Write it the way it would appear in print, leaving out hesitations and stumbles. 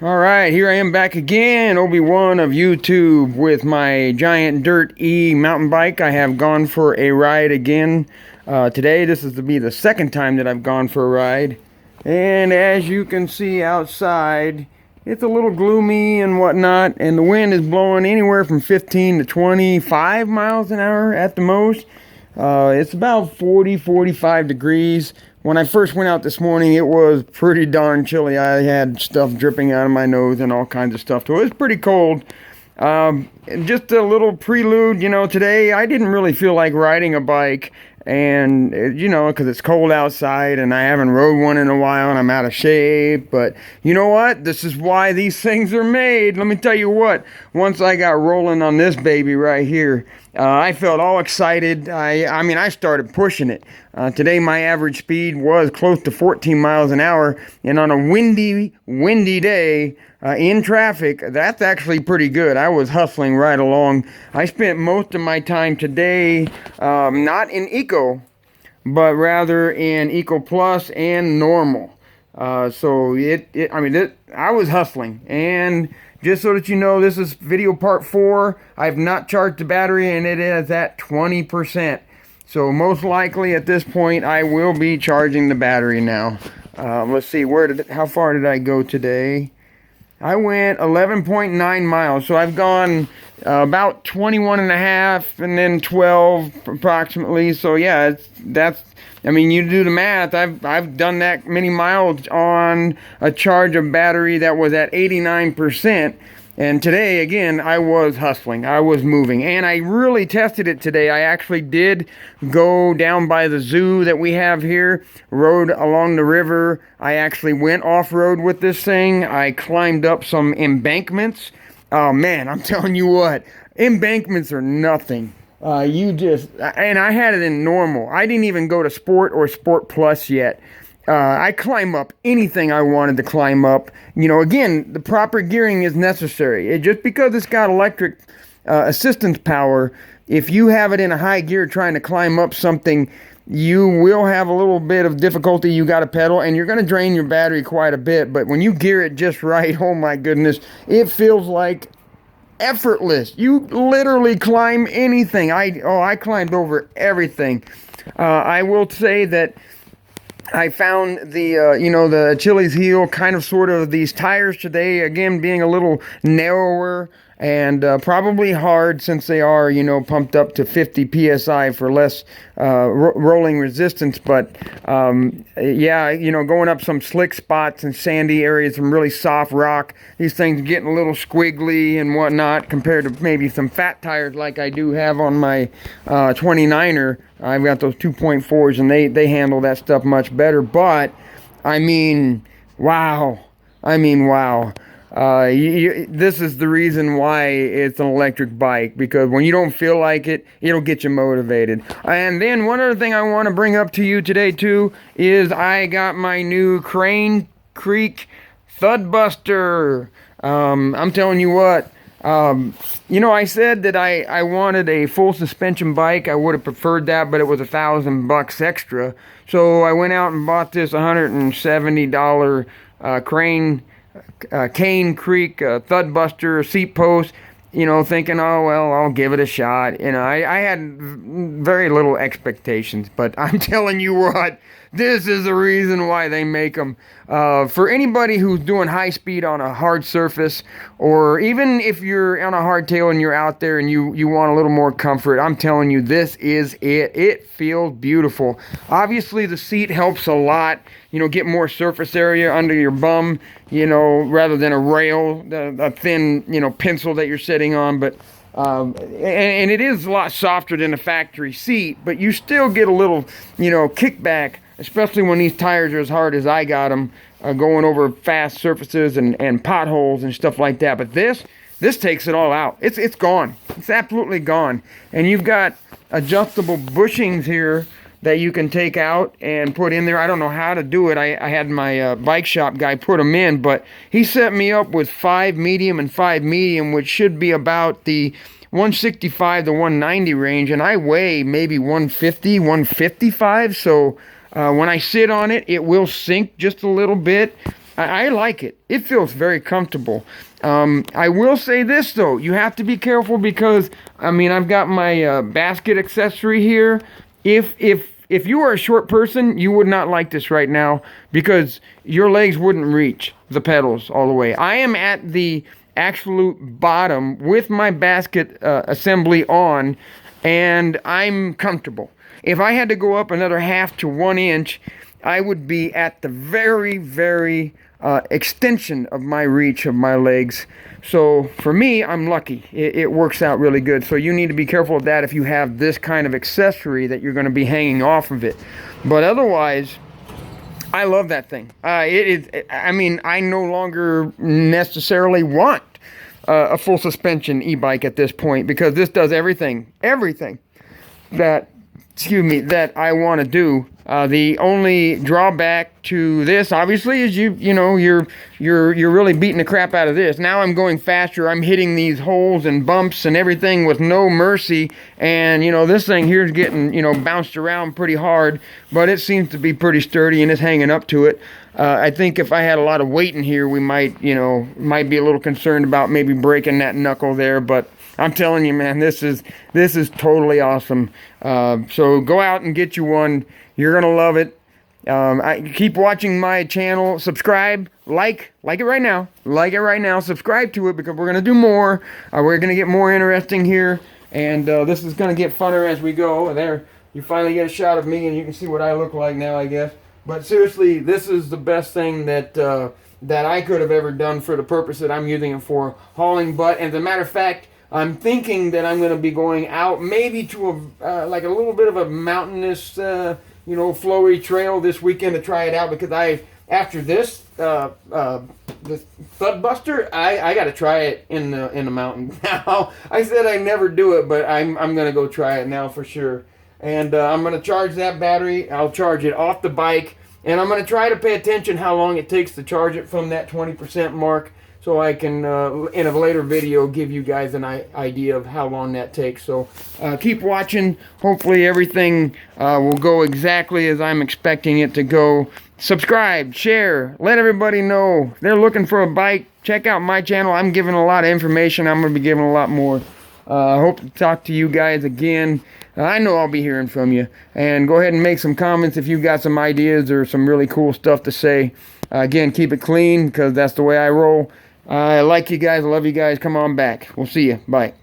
Alright, here I am back again, Obi-Wan of YouTube, with my giant Dirt E mountain bike. I have gone for a ride again today. This is to be the second time that I've gone for a ride. And as you can see outside, it's a little gloomy and whatnot, and the wind is blowing anywhere from 15 to 25 miles an hour at the most. It's about 45 degrees. When I first went out this morning, it was pretty darn chilly. I had stuff dripping out of my nose and all kinds of stuff, so it was pretty cold. Just a little prelude, today I didn't really feel like riding a bike, and because it's cold outside and I haven't rode one in a while and I'm out of shape. But you know what? This is why these things are made. Let me tell you what, once I got rolling on this baby right here, I felt all excited. I started pushing it. Today my average speed was close to 14 miles an hour, and on a windy day in traffic, that's actually pretty good. I was hustling right along. I spent most of my time today not in Eco, but rather in Eco Plus and Normal. I was hustling. And just so that you know, this is video part 4. I've not charged the battery, and it is at 20%. So most likely at this point, I will be charging the battery now. Let's see, how far did I go today? I went 11.9 miles. So I've gone about 21 and a half, and then 12 approximately. So yeah, you do the math. I've done that many miles on a charge of battery that was at 89%. And today, again, I was hustling. I was moving. And I really tested it today. I actually did go down by the zoo that we have here, rode along the river. I actually went off-road with this thing. I climbed up some embankments. Oh, man, I'm telling you what, embankments are nothing. And I had it in Normal. I didn't even go to Sport or Sport Plus yet. I climb up anything I wanted to climb up. Again, the proper gearing is necessary. Just because it's got electric assistance power, if you have it in a high gear trying to climb up something, you will have a little bit of difficulty. You got to pedal, and you're going to drain your battery quite a bit. But when you gear it just right, oh my goodness, it feels like effortless. You literally climb anything. I climbed over everything. I will say that I found the Achilles heel, kind of sort of these tires today, again, being a little narrower and probably hard, since they are, pumped up to 50 psi for less rolling resistance. But going up some slick spots and sandy areas, some really soft rock, these things getting a little squiggly and whatnot compared to maybe some fat tires like I do have on my 29er. I've got those 2.4s, and they handle that stuff much better. But wow. This is the reason why it's an electric bike, because when you don't feel like it, it'll get you motivated. And then one other thing I want to bring up to you today too is I got my new Crane Creek Thud Buster. I'm telling you what, I said that I wanted a full suspension bike. I would have preferred that, but it was $1,000 extra. So I went out and bought this $170 Cane Creek Thud Buster seat post, thinking, oh, well, I'll give it a shot. I had very little expectations, but I'm telling you what, this is the reason why they make them. For anybody who's doing high speed on a hard surface, or even if you're on a hardtail and you're out there and you want a little more comfort, I'm telling you, this is it. It feels beautiful. Obviously, the seat helps a lot. Get more surface area under your bum, rather than a rail, a thin, pencil that you're sitting on. But and it is a lot softer than a factory seat, but you still get a little, kickback, especially when these tires are as hard as I got them, going over fast surfaces and potholes and stuff like that. But this takes it all out. It's gone. It's absolutely gone. And you've got adjustable bushings here that you can take out and put in there. I don't know how to do it. I had my bike shop guy put them in, but he set me up with 5 medium and 5 medium, which should be about the 165 to 190 range, and I weigh maybe 150, 155, so when I sit on it, it will sink just a little bit. I like it. It feels very comfortable. I will say this though, you have to be careful because, I mean, I've got my basket accessory here. If you are a short person, you would not like this right now because your legs wouldn't reach the pedals all the way. I am at the absolute bottom with my basket assembly on, and I'm comfortable. If I had to go up another half to 1 inch, I would be at the very extension of my reach of my legs. So for me, I'm lucky. It works out really good. So you need to be careful of that if you have this kind of accessory that you're going to be hanging off of it. But otherwise, I love that thing. I mean, I no longer necessarily want a full suspension e-bike at this point because this does everything that, excuse me, that I want to do. The only drawback to this, obviously, is you know you're really beating the crap out of this. Now I'm going faster. I'm hitting these holes and bumps and everything with no mercy. And you know this thing here is getting bounced around pretty hard, but it seems to be pretty sturdy and it's hanging up to it. I think if I had a lot of weight in here, we might be a little concerned about maybe breaking that knuckle there, but I'm telling you, man, this is totally awesome. So go out and get you one. You're gonna love it. Keep watching my channel. Subscribe, like it right now. Like it right now. Subscribe to it because we're gonna do more. We're gonna get more interesting here, and this is gonna get funner as we go. There, you finally get a shot of me, and you can see what I look like now, I guess. But seriously, this is the best thing that that I could have ever done for the purpose that I'm using it for, hauling butt. And as a matter of fact, I'm thinking that I'm going to be going out maybe to like a little bit of a mountainous, flowy trail this weekend to try it out because after this, the Thud Buster, I got to try it in the mountain now. I said I never do it, but I'm going to go try it now for sure. And I'm going to charge that battery. I'll charge it off the bike. And I'm going to try to pay attention how long it takes to charge it from that 20% mark so I can, in a later video, give you guys an idea of how long that takes. So keep watching. Hopefully everything will go exactly as I'm expecting it to go. Subscribe, share, let everybody know. If they're looking for a bike, check out my channel. I'm giving a lot of information. I'm going to be giving a lot more. I hope to talk to you guys again. I know I'll be hearing from you. And go ahead and make some comments if you've got some ideas or some really cool stuff to say. Again, keep it clean because that's the way I roll. I like you guys. I love you guys. Come on back. We'll see you. Bye.